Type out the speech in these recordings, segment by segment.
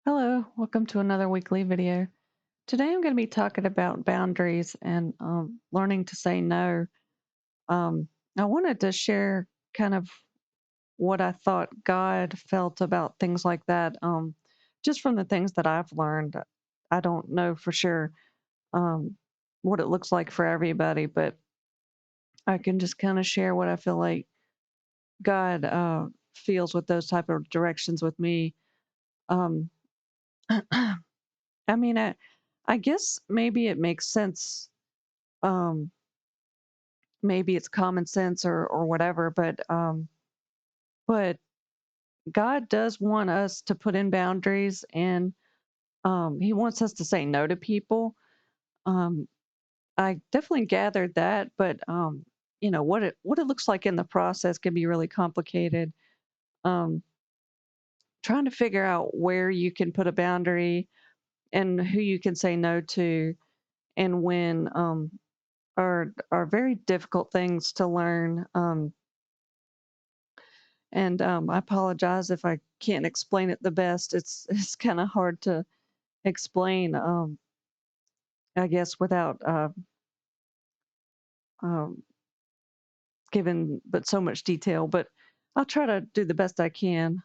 Hello, welcome to another weekly video. Today I'm going to be talking about boundaries and learning to say no. Um, I wanted to share kind of what I thought God felt about things like that, just from the things that I've learned. I don't know for sure um, what it looks like for everybody, but I can just kind of share what I feel like God feels with those type of directions with me. Um, I mean, I guess maybe it makes sense. Um, maybe it's common sense or whatever, but God does want us to put in boundaries, and He wants us to say no to people. Um, I definitely gathered that, but what it looks like in the process can be really complicated. Um, Trying to figure out where you can put a boundary and who you can say no to, and when are very difficult things to learn. And I apologize if I can't explain it the best. It's kind of hard to explain, I guess, without um, giving but so much detail. But I'll try to do the best I can.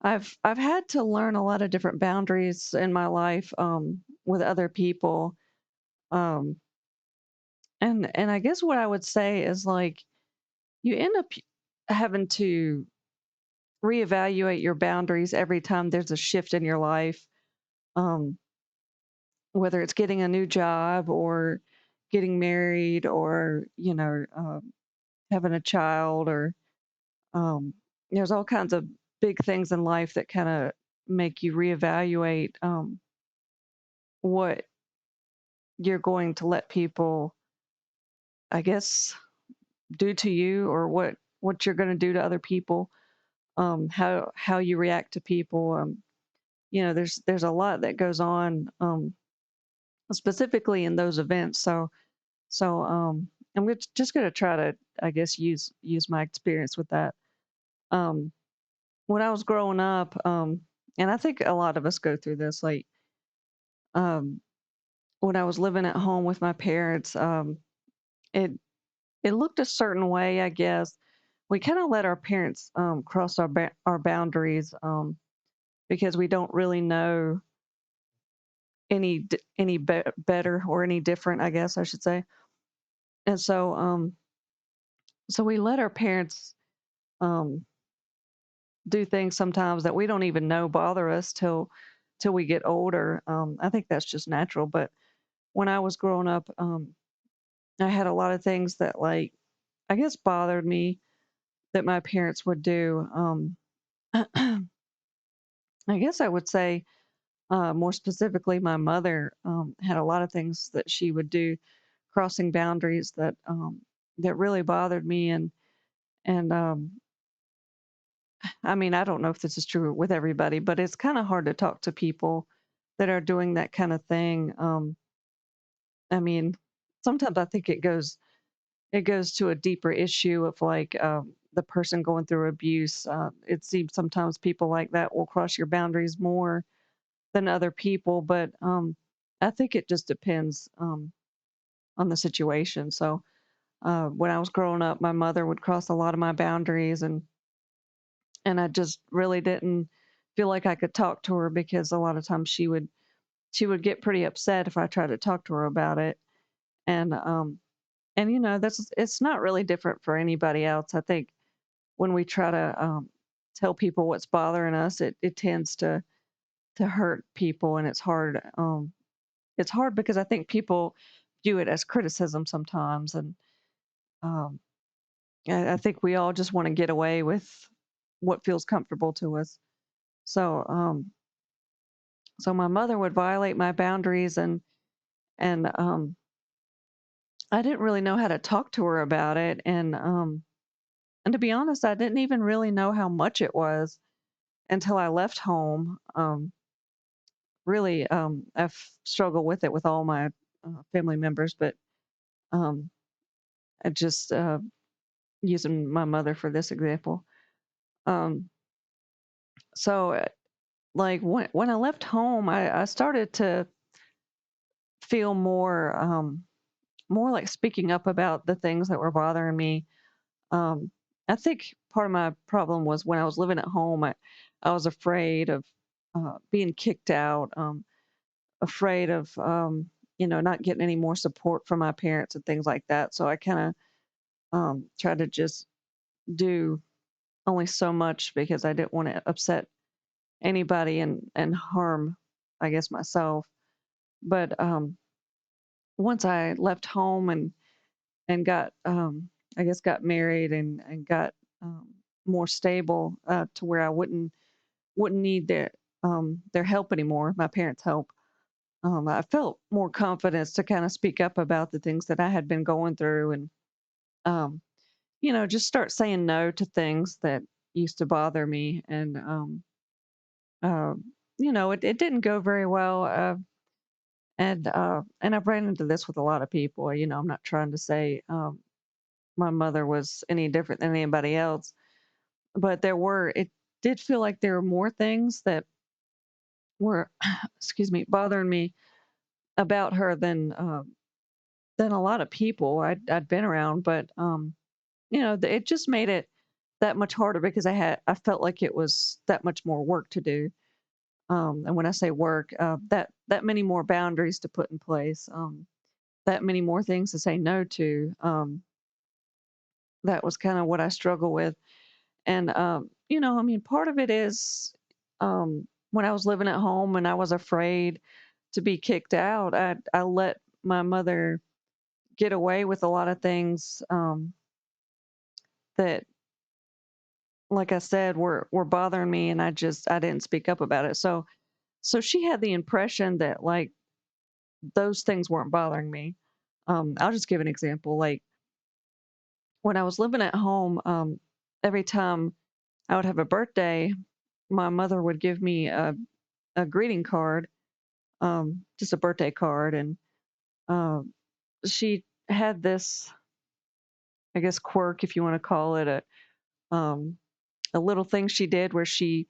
I've had to learn a lot of different boundaries in my life with other people, um, and I guess what I would say is like you end up having to reevaluate your boundaries every time there's a shift in your life. Um, Whether it's getting a new job or getting married or having a child, or um, there's all kinds of big things in life that kind of make you reevaluate what you're going to let people, I guess, do to you, or what you're going to do to other people, how you react to people. There's a lot that goes on, specifically in those events. So I'm just going to try to, I guess, use my experience with that. Um, when I was growing up, and I think a lot of us go through this, like um, when I was living at home with my parents, it it looked a certain way, I guess. We kind of let our parents cross our boundaries, because we don't really know any better or any different, I guess I should say. And so we let our parents um, do things sometimes that we don't even know bother us till we get older. I think that's just natural. But when I was growing up, I had a lot of things that, like, I guess, bothered me that my parents would do. I guess I would say, more specifically, my mother had a lot of things that she would do, crossing boundaries that really bothered me. And I mean, I don't know if this is true with everybody, but it's kind of hard to talk to people that are doing that kind of thing. I mean, sometimes I think it goes to a deeper issue of, like, the person going through abuse. It seems sometimes people like that will cross your boundaries more than other people, but I think it just depends on the situation. So when I was growing up, my mother would cross a lot of my boundaries, and I just really didn't feel like I could talk to her, because a lot of times she would get pretty upset if I tried to talk to her about it. And that's it's not really different for anybody else. I think when we try to tell people what's bothering us, it tends to hurt people, and it's hard because I think people view it as criticism sometimes. And um, I think we all just want to get away with what feels comfortable to us. So um, So my mother would violate my boundaries, and I didn't really know how to talk to her about it. And to be honest, I didn't even really know how much it was until I left home. Really, I've struggled with it with all my family members, but um, I just using my mother for this example. Um, so like when I left home, I started to feel more like speaking up about the things that were bothering me. Um, I think part of my problem was when I was living at home, I was afraid of being kicked out, afraid of not getting any more support from my parents and things like that. So I kind of tried to just do only so much because I didn't want to upset anybody and harm, I guess, myself. But once I left home and got I guess got married and got more stable to where I wouldn't need their help anymore, my parents' help. I felt more confidence to kind of speak up about the things that I had been going through and um, just start saying no to things that used to bother me. And uh, it didn't go very well. And I've ran into this with a lot of people. I'm not trying to say my mother was any different than anybody else, but it did feel like there were more things that were, excuse me, bothering me about her than a lot of people I'd been around. But it just made it that much harder because I felt like it was that much more work to do. And when I say work, that many more boundaries to put in place, that many more things to say no to. That was kind of what I struggle with. And I mean, part of it is when I was living at home and I was afraid to be kicked out, I let my mother get away with a lot of things that, like I said, were bothering me, and I didn't speak up about it. So she had the impression that like those things weren't bothering me. I'll just give an example. Like when I was living at home, every time I would have a birthday, my mother would give me a greeting card, just a birthday card, and um, she had this, I guess, quirk, if you want to call it, um, a little thing she did where she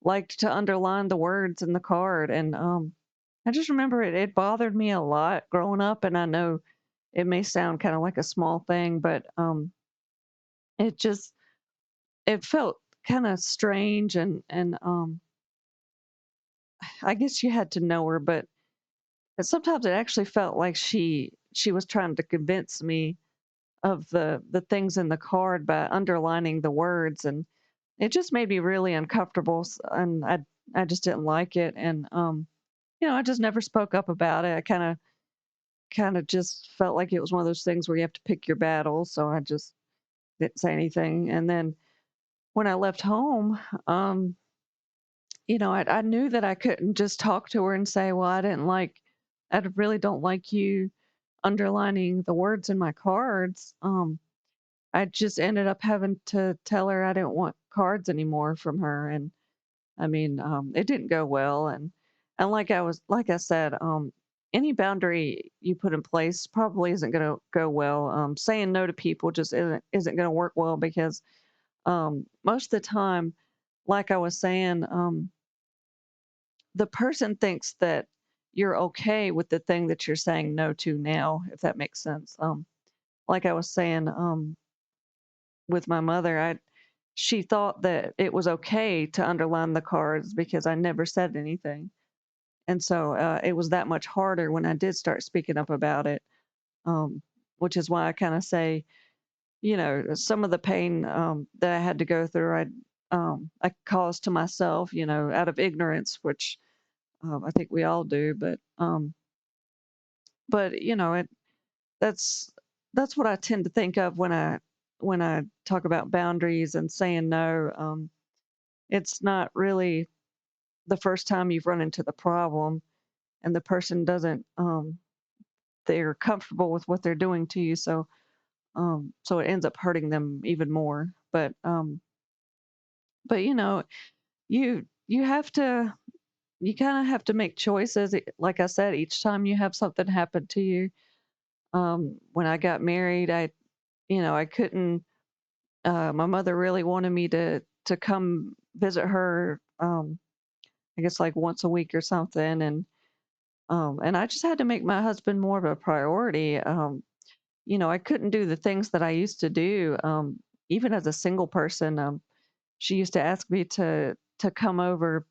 liked to underline the words in the card, and I just remember it bothered me a lot growing up, and I know it may sound kind of like a small thing, but it just it felt kind of strange, and I guess you had to know her, but sometimes it actually felt like she was trying to convince me of the things in the card by underlining the words, and it just made me really uncomfortable, and I just didn't like it, and I just never spoke up about it. I kind of just felt like it was one of those things where you have to pick your battles, so I just didn't say anything. And then when I left home, um, I knew that I couldn't just talk to her and say, well, I really don't like you underlining the words in my cards. I just ended up having to tell her I didn't want cards anymore from her. And I mean, it didn't go well. And like I said, any boundary you put in place probably isn't going to go well. Saying no to people just isn't going to work well because most of the time, like I was saying, the person thinks that you're okay with the thing that you're saying no to now, if that makes sense. Like I was saying, with my mother, she thought that it was okay to underline the cards because I never said anything. And so it was that much harder when I did start speaking up about it, um, which is why I kind of say, some of the pain that I had to go through, I caused to myself, out of ignorance, which I think we all do. But that's that's what I tend to think of when I talk about boundaries and saying no. It's not really the first time you've run into the problem, and the person doesn't they're comfortable with what they're doing to you, so it ends up hurting them even more. But you have to you kind of have to make choices. Like I said, each time you have something happen to you. When I got married, I couldn't. My mother really wanted me to come visit her. I guess like once a week or something. And I just had to make my husband more of a priority. I couldn't do the things that I used to do. Even as a single person, she used to ask me to come over.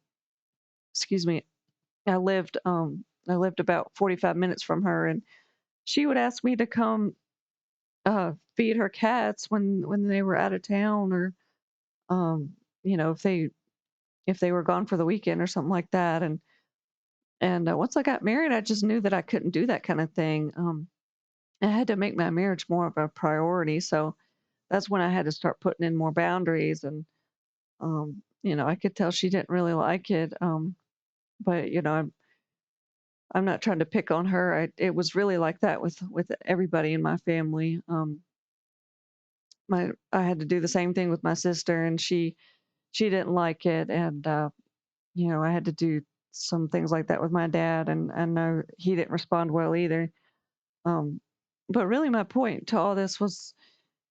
Excuse me. I lived about 45 minutes from her, and she would ask me to come feed her cats when they were out of town, or um, if they were gone for the weekend or something like that. And once I got married, I just knew that I couldn't do that kind of thing. I had to make my marriage more of a priority. So that's when I had to start putting in more boundaries. And I could tell she didn't really like it. But I'm not trying to pick on her. It was really like that with everybody in my family. My I had to do the same thing with my sister, and she didn't like it. And I had to do some things like that with my dad, and I know he didn't respond well either. Um, but really, my point to all this was,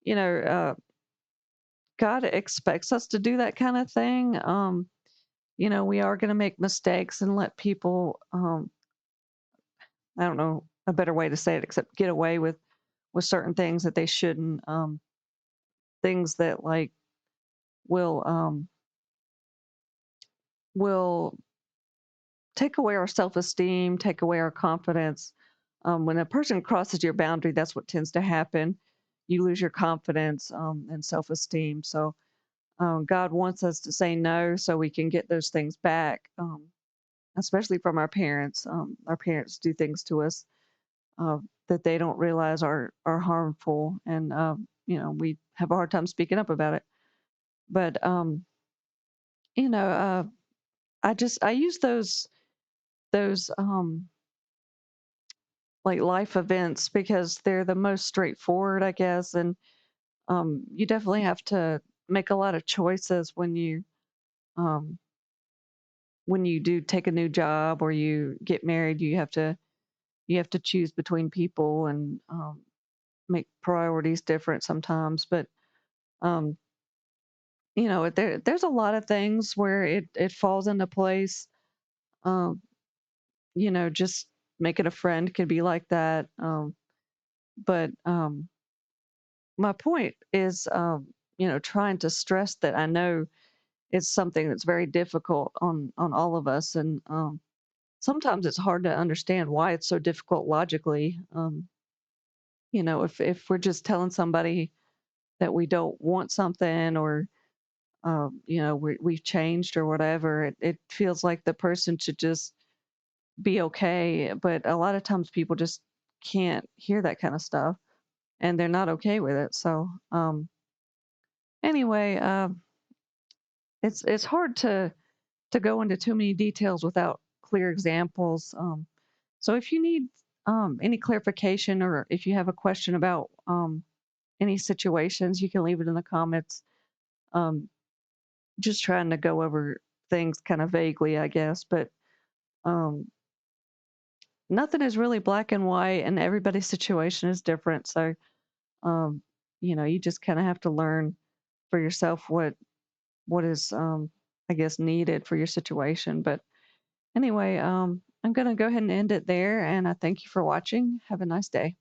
you know, uh, God expects us to do that kind of thing. We are going to make mistakes and let people, I don't know a better way to say it except get away with certain things that they shouldn't. Things that like will will take away our self-esteem, take away our confidence. When a person crosses your boundary, that's what tends to happen. You lose your confidence and self-esteem. So God wants us to say no so we can get those things back, especially from our parents. Our parents do things to us uh, that they don't realize are harmful, and we have a hard time speaking up about it. But you know, uh, I use those like life events because they're the most straightforward, I guess. And you definitely have to make a lot of choices um, when you do take a new job or you get married. You have to choose between people and make priorities different sometimes. But um, there's a lot of things where it falls into place. Um, just making a friend can be like that. But my point is, trying to stress that I know it's something that's very difficult on all of us, and sometimes it's hard to understand why it's so difficult logically. If we're just telling somebody that we don't want something, or we've changed or whatever, it feels like the person should just be okay. But a lot of times people just can't hear that kind of stuff, and they're not okay with it. So anyway, it's hard to go into too many details without clear examples. So if you need any clarification, or if you have a question about any situations, you can leave it in the comments. Um, just trying to go over things kind of vaguely, I guess, but um, nothing is really black and white, and everybody's situation is different. So, um, you just kind of have to learn for yourself what is, I guess, needed for your situation. But anyway, I'm going to go ahead and end it there, and I thank you for watching. Have a nice day.